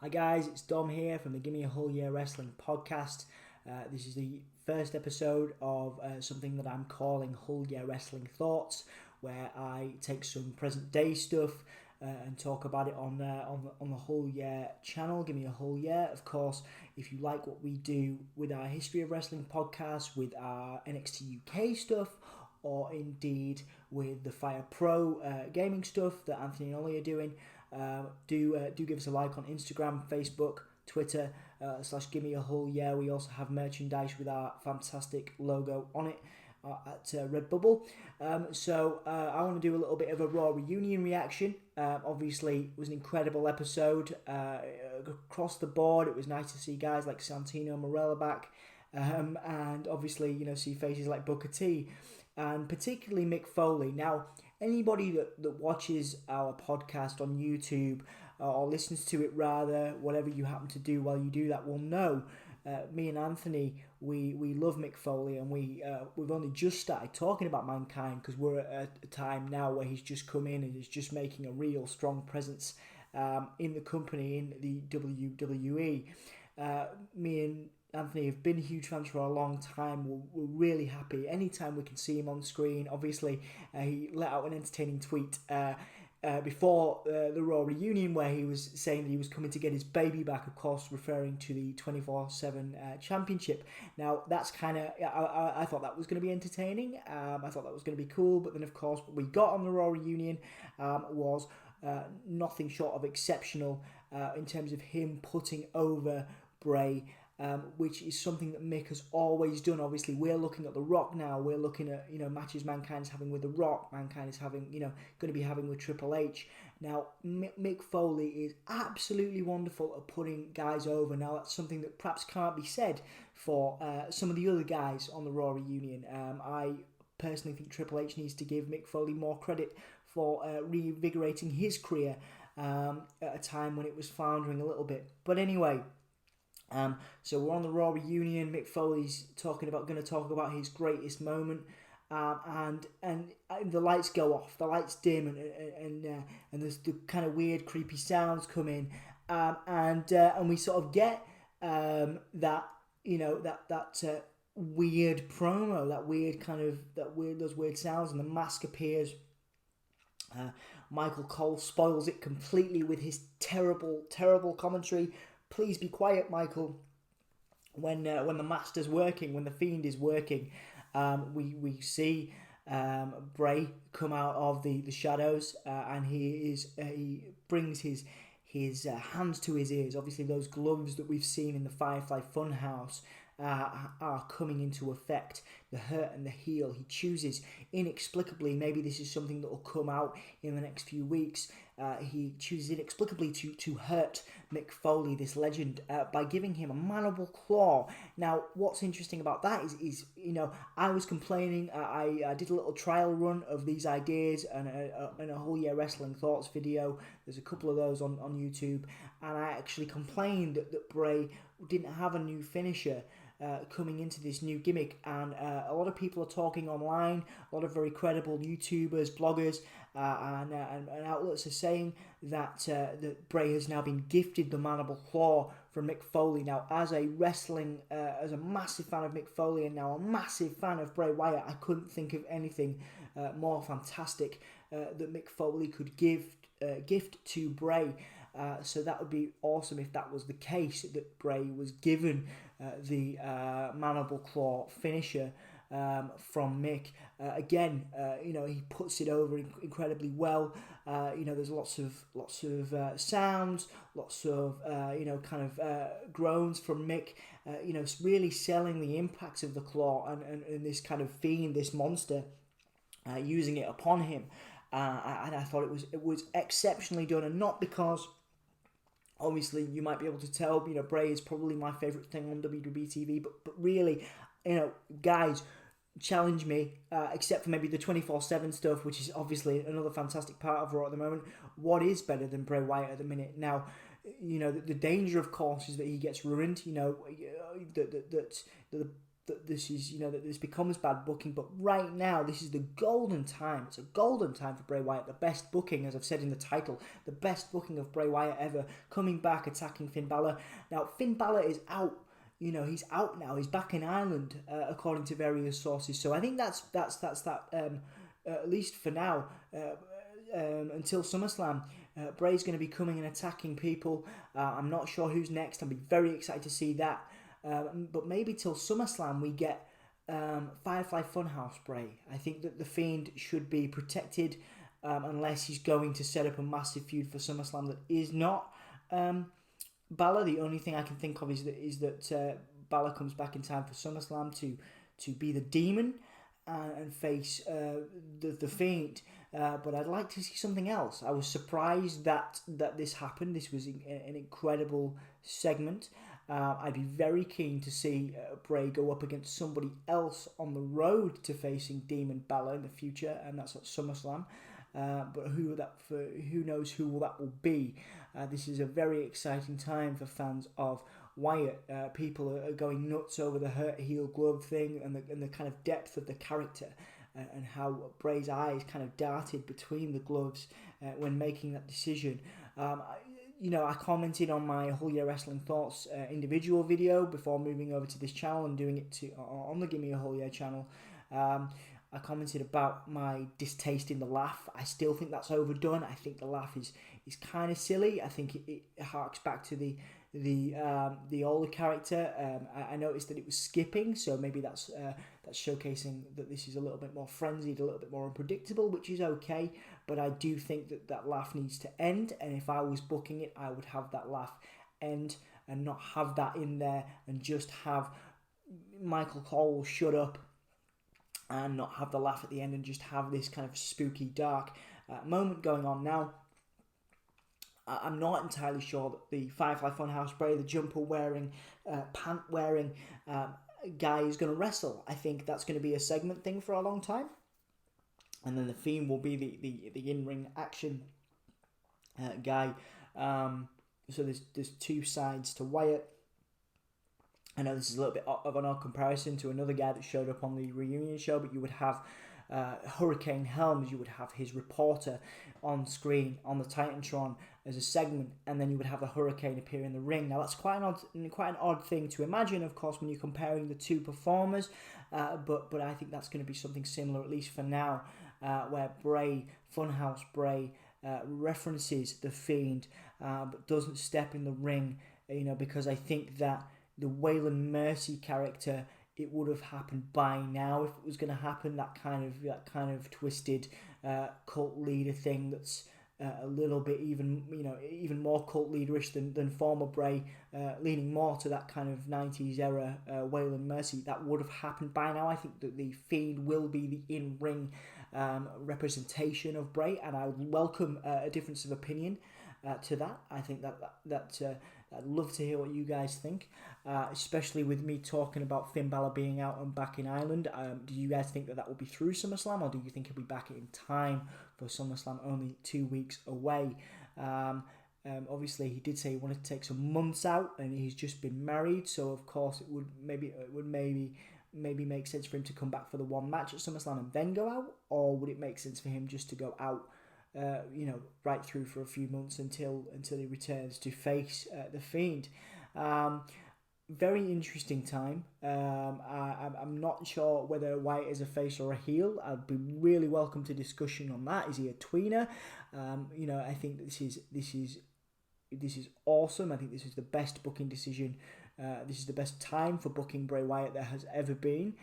Hi guys, it's Dom here from the Gimme Wrestling podcast. This is the first episode of something that I'm calling Hull Yeah Wrestling Thoughts, where I take some present day stuff and talk about it on the Hull Yeah channel. Give me a Hull Yeah. Of course, if you like what we do with our History of Wrestling podcast, with our NXT UK stuff, or indeed with the Fire Pro gaming stuff that Anthony and Ollie are doing, do give us a like on Instagram, Facebook, Twitter, / Gimme a Hull Yeah. We also have merchandise with our fantastic logo on it at Redbubble. So I want to do a little bit of a Raw reunion reaction. Obviously, it was an incredible episode across the board. It was nice to see guys like Santino Marella back, and obviously, see faces like Booker T, and particularly Mick Foley. Now, anybody that watches our podcast on YouTube or listens to it rather, whatever you happen to do while you do that, will know me and Anthony, we love Mick Foley, and we've only just started talking about Mankind because we're at a time now where he's just come in and is just making a real strong presence in the company, in the WWE. Me and Anthony have been huge fans for a long time. We're really happy anytime we can see him on screen. Obviously, he let out an entertaining tweet before the Raw reunion where he was saying that he was coming to get his baby back, of course, referring to the 24/7 championship. Now, that's kind of, I thought that was going to be entertaining. I thought that was going to be cool. But then, of course, what we got on the Raw reunion was nothing short of exceptional in terms of him putting over Bray, which is something that Mick has always done. Obviously, we're looking at The Rock now. We're looking at matches Mankind is having with The Rock. Mankind is having going to be having with Triple H. Now, Mick Foley is absolutely wonderful at putting guys over. Now, that's something that perhaps can't be said for some of the other guys on the Raw reunion. I personally think Triple H needs to give Mick Foley more credit for reinvigorating his career at a time when it was floundering a little bit. But anyway. So we're on the Raw reunion. Mick Foley's going to talk about his greatest moment, and the lights go off, the lights dim, and there's the kind of weird, creepy sounds come in, and we sort of get that weird promo, those weird sounds, and the mask appears. Michael Cole spoils it completely with his terrible commentary. Please be quiet, Michael. When the master's working, when the fiend is working, we see Bray come out of the shadows, and he brings his hands to his ears. Obviously, those gloves that we've seen in the Firefly Fun House are coming into effect. The hurt and the heel. He chooses inexplicably, maybe this is something that will come out in the next few weeks, he chooses inexplicably to hurt Mick Foley, this legend, by giving him a mandible claw. Now, what's interesting about that is I was complaining. I did a little trial run of these ideas and a Whole Year Wrestling Thoughts video. There's a couple of those on YouTube, and I actually complained that Bray didn't have a new finisher coming into this new gimmick, and a lot of people are talking online. A lot of very credible YouTubers, bloggers, and outlets are saying that Bray has now been gifted the mandible claw from Mick Foley. Now, as a massive fan of Mick Foley and now a massive fan of Bray Wyatt, I couldn't think of anything more fantastic that Mick Foley could gift to Bray. So that would be awesome if that was the case, that Bray was given the mandible claw finisher from Mick. Again, he puts it over incredibly well. There's lots of sounds, lots of groans from Mick. Really selling the impacts of the claw and this kind of fiend, this monster, using it upon him. And I thought it was exceptionally done, and not because. Obviously, you might be able to tell, Bray is probably my favourite thing on WWE TV, but really, guys, challenge me, except for maybe the 24/7 stuff, which is obviously another fantastic part of Raw at the moment. What is better than Bray Wyatt at the minute? Now, the danger, of course, is that he gets ruined, that the that this is, that this becomes bad booking, but right now this is the golden time. It's a golden time for Bray Wyatt. The best booking, as I've said in the title, the best booking of Bray Wyatt ever, coming back, attacking Finn Balor. Now, Finn Balor is out. He's out now. He's back in Ireland, according to various sources. So I think that's that. At least for now, until SummerSlam, Bray's going to be coming and attacking people. I'm not sure who's next. I'll be very excited to see that. But maybe till SummerSlam we get Firefly Funhouse Bray. I think that the Fiend should be protected unless he's going to set up a massive feud for SummerSlam that is not Balor. The only thing I can think of is that Balor comes back in time for SummerSlam to be the Demon and face the Fiend. But I'd like to see something else. I was surprised that this happened. This was an incredible segment. I'd be very keen to see Bray go up against somebody else on the road to facing Demon Balor in the future, and that's at SummerSlam. But who knows who that will be. This is a very exciting time for fans of Wyatt. People are going nuts over the hurt heel glove thing and the kind of depth of the character and how Bray's eyes kind of darted between the gloves when making that decision. I commented on my Whole Year Wrestling Thoughts individual video before moving over to this channel and doing it on the Gimme a Whole Year channel. I commented about my distaste in the laugh. I still think that's overdone. I think the laugh is kind of silly. I think it harks back to the older character. I noticed that it was skipping, so maybe that's showcasing that this is a little bit more frenzied, a little bit more unpredictable, which is okay. But I do think that laugh needs to end, and if I was booking it, I would have that laugh end and not have that in there, and just have Michael Cole shut up and not have the laugh at the end, and just have this kind of spooky, dark moment going on. Now, I'm not entirely sure that the Firefly Funhouse Bray, the jumper wearing, pant wearing guy is going to wrestle. I think that's going to be a segment thing for a long time, and then the Fiend will be the in-ring action guy. So there's two sides to Wyatt. I know this is a little bit of an odd comparison to another guy that showed up on the reunion show, but you would have Hurricane Helms, you would have his reporter on screen on the Titantron as a segment, and then you would have the Hurricane appear in the ring. Now that's quite an odd thing to imagine, of course, when you're comparing the two performers, but I think that's going to be something similar, at least for now, where Funhouse Bray references the Fiend, but doesn't step in the ring, because I think that the Waylon Mercy character, it would have happened by now if it was going to happen. That kind of twisted cult leader thing that's a little bit even more cult leaderish than former Bray, leaning more to that kind of 90s era Waylon Mercy. That would have happened by now. I think that the Fiend will be the in-ring representation of Bray, and I would welcome a difference of opinion to that. I think that I'd love to hear what you guys think, especially with me talking about Finn Balor being out and back in Ireland. Do you guys think that will be through SummerSlam, or do you think he'll be back in time for SummerSlam, only 2 weeks away? Obviously, he did say he wanted to take some months out, and he's just been married, so of course it would maybe make sense for him to come back for the one match at SummerSlam and then go out, or would it make sense for him just to go out right through for a few months until he returns to face the Fiend? Very interesting time. I'm not sure whether Wyatt is a face or a heel. I'd be really welcome to discussion on that. Is he a tweener? I think this is awesome. I think this is the best booking decision. This is the best time for booking Bray Wyatt there has ever been.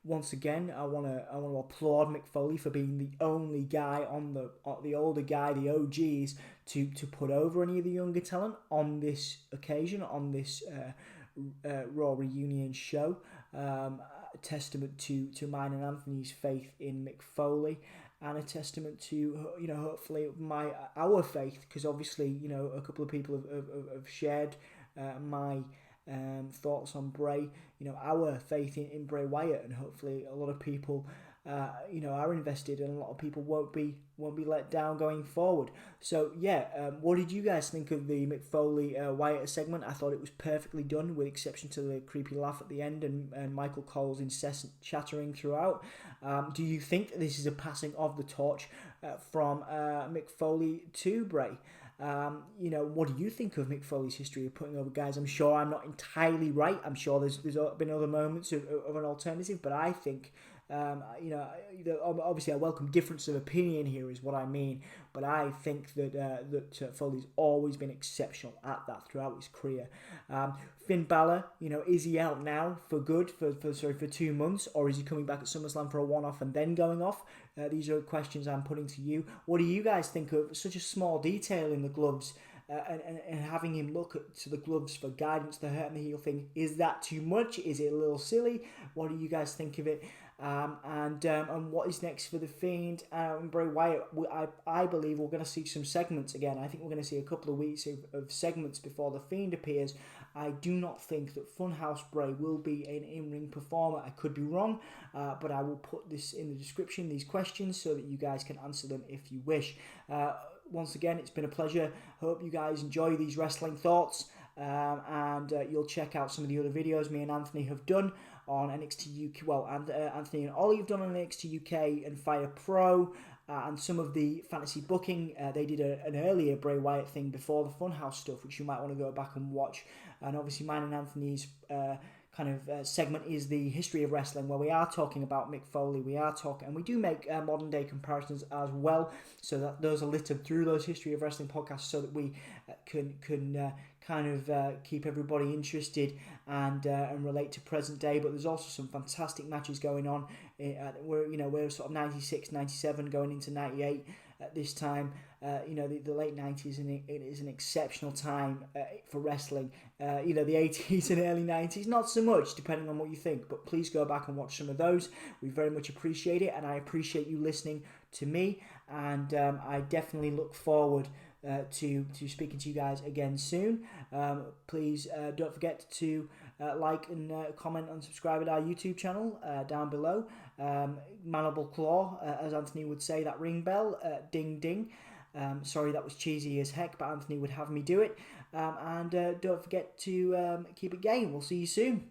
Once again, I want to applaud Mick Foley for being the only guy on the older guy, the OGs, to put over any of the younger talent on this occasion, on this Raw reunion show. A testament to mine and Anthony's faith in Mick Foley, and a testament to hopefully our faith, because obviously a couple of people have shared my thoughts on Bray, our faith in Bray Wyatt, and hopefully a lot of people are invested, and a lot of people won't be let down going forward. So yeah, what did you guys think of the Mick Foley Wyatt segment? I thought it was perfectly done, with exception to the creepy laugh at the end and Michael Cole's incessant chattering throughout. Do you think that this is a passing of the torch from Mick Foley to Bray? What do you think of Mick Foley's history of putting over guys? I'm sure I'm not entirely right. I'm sure there's been other moments of an alternative, but I think, obviously I welcome difference of opinion here is what I mean, but I think that Foley's always been exceptional at that throughout his career. Finn Balor, is he out now for good for 2 months, or is he coming back at SummerSlam for a one-off and then going off? These are questions I'm putting to you. What do you guys think of such a small detail in the gloves? And having him look to the gloves for guidance, the hurt and the heel thing, is that too much? Is it a little silly? What do you guys think of it? And what is next for The Fiend and Bray Wyatt? I believe we're going to see some segments again. I think we're going to see a couple of weeks of segments before The Fiend appears. I do not think that Fun House Bray will be an in-ring performer. I could be wrong, but I will put this in the description, these questions, so that you guys can answer them if you wish. Once again, it's been a pleasure. Hope you guys enjoy these wrestling thoughts, and you'll check out some of the other videos me and Anthony have done on NXT UK. Well, and Anthony and Ollie have done on NXT UK and Fire Pro, and some of the fantasy booking. They did an earlier Bray Wyatt thing before the Funhouse stuff, which you might want to go back and watch. And obviously, mine and Anthony's segment is the history of wrestling, where we are talking about Mick Foley, and we do make modern day comparisons as well, so that those are littered through those history of wrestling podcasts, so that we can keep everybody interested and relate to present day. But there's also some fantastic matches going on. We're sort of 96, 97 going into 98 at this time. The late 90s, and it is an exceptional time for wrestling. The 80s and early 90s, not so much, depending on what you think, but please go back and watch some of those. We very much appreciate it, and I appreciate you listening to me, and I definitely look forward to speaking to you guys again soon. Please don't forget to like and comment and subscribe at our YouTube channel down below. Mandible Claw, as Anthony would say, that ring bell, ding ding. Sorry, that was cheesy as heck, but Anthony would have me do it. And don't forget to keep it game. We'll see you soon.